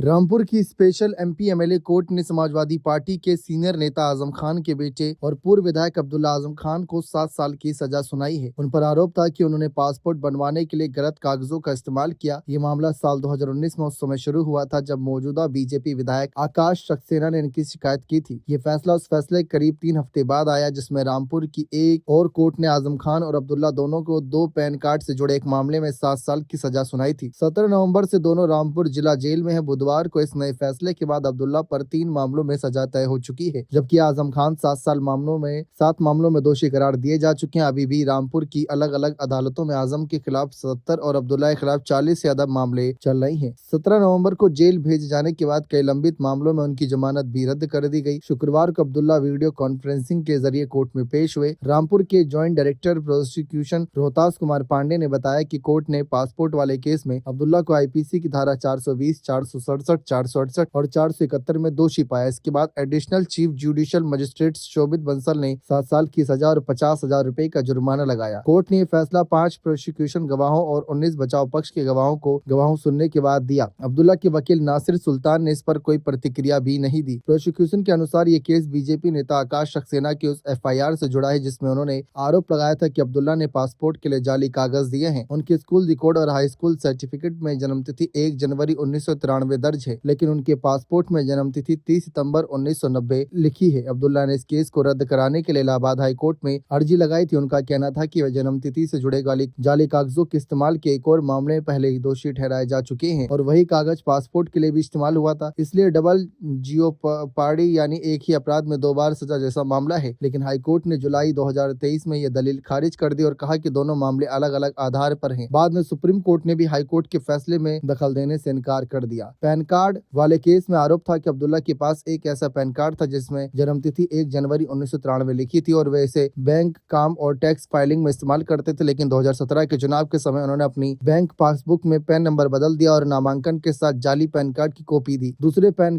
रामपुर की special MP MLA court ने Samajwadi party के सीनियर नेता आजम खान के बेटे और पूर्व विधायक अब्दुल्ला आजम खान को 7 साल की सजा सुनाई है। उन पर आरोप था कि उन्होंने पासपोर्ट बनवाने के लिए गलत कागजों का इस्तेमाल किया। ये मामला साल 2019 में उस समय शुरू हुआ था जब मौजूदा बीजेपी विधायक आकाश सक्सेना ने इनकी शिकायत की थी। ये फैसला उस फैसले करीब 3 हफ्ते बाद आया जिसमें रामपुर की एक और कोर्ट ने आजम खान और अब्दुल्ला दोनों को 2 पैन कार्ड से जुड़े एक मामले में 7 साल की सजा सुनाई थी। 17 नवम्बर से दोनों रामपुर जिला जेल में है। बुधवार को इस नए फैसले के बाद अब्दुल्ला पर 3 मामलों में सजा तय हो चुकी है, जबकि आजम खान 7 मामलों में दोषी करार दिए जा चुके हैं। अभी भी रामपुर की अलग अलग अदालतों में आजम के खिलाफ 77 और अब्दुल्ला के खिलाफ 40 से ज्यादा मामले चल रहे हैं। 17 नवंबर को जेल भेजे जाने के बाद कई लंबित मामलों में उनकी जमानत भी रद्द कर दी गई। शुक्रवार को अब्दुल्ला वीडियो कॉन्फ्रेंसिंग के जरिए कोर्ट में पेश हुए। रामपुर के joint director prosecution Rohtas Kumar Pandey ने बताया कि कोर्ट ने पासपोर्ट वाले केस में अब्दुल्ला को आईपीसी की धारा 420, 467, 468 और 471 में दोषी पाया। इसके बाद एडिशनल चीफ जुडिशियल मजिस्ट्रेट शोभित बंसल ने 7 साल की सजा और 50,000 रुपए का जुर्माना लगाया। कोर्ट ने यह फैसला 5 प्रोसिक्यूशन गवाहों और 19 बचाव पक्ष के गवाहों सुनने के बाद दिया। अब्दुल्ला के वकील नासिर सुल्तान ने इस पर कोई प्रतिक्रिया भी नहीं दी। प्रोसिक्यूशन के अनुसार ये केस बीजेपी नेता आकाश सक्सेना की उस एफआईआर से जुड़ा है जिसमें उन्होंने आरोप लगाया था कि अब्दुल्ला ने पासपोर्ट के लिए जाली कागज दिए हैं। उनके स्कूल रिकॉर्ड और हाई स्कूल सर्टिफिकेट में जन्मतिथि 1 जनवरी 1993 दर्ज है, लेकिन उनके पासपोर्ट में जन्मतिथि 30 सितंबर 1990 लिखी है। अब्दुल्ला ने इस केस को रद्द कराने के लिए इलाहाबाद हाई कोर्ट में अर्जी लगाई थी। उनका कहना था कि वह जन्मतिथि से जुड़े जाली कागजों के इस्तेमाल के एक और मामले में पहले ही दोषी ठहराए जा चुके हैं और वही कागज पासपोर्ट के लिए भी इस्तेमाल हुआ था, इसलिए डबल जियोपार्डी यानी एक ही अपराध में 2 बार सजा जैसा मामला है। लेकिन हाईकोर्ट ने जुलाई 2023 में यह दलील खारिज कर दी और कहा कि दोनों मामले अलग अलग आधार पर हैं। बाद में सुप्रीम कोर्ट ने भी हाईकोर्ट के फैसले में दखल देने से इनकार कर दिया। पैन कार्ड वाले केस में आरोप था कि अब्दुल्ला के पास एक ऐसा पैन कार्ड था जिसमें जन्मतिथि 1 जनवरी 1993 लिखी थी और वे इसे बैंक, काम और टैक्स फाइलिंग में इस्तेमाल करते थे, लेकिन 2017 के चुनाव के समय उन्होंने अपनी बैंक पासबुक में पैन नंबर बदल दिया और नामांकन के साथ जाली पैन कार्ड की कॉपी दी। दूसरे पैन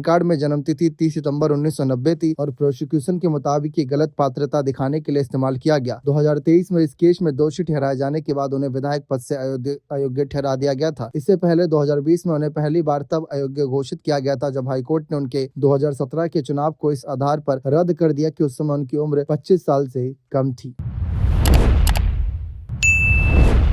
कार्ड में जन्मतिथि 30 सितंबर 1990 थी और प्रोसिक्यूशन के मुताबिक ये गलत पात्रता दिखाने के लिए इस्तेमाल किया गया। 2023 में इस केस में दोषी ठहराए जाने के बाद उन्हें विधायक पद से अयोग्य ठहरा दिया गया था। इससे पहले 2020 में उन्हें पहली बार तब अयोग्य घोषित किया गया था जब हाईकोर्ट ने उनके 2017 के चुनाव को इस आधार पर रद्द कर दिया कि उस समय उनकी उम्र 25 साल से कम थी।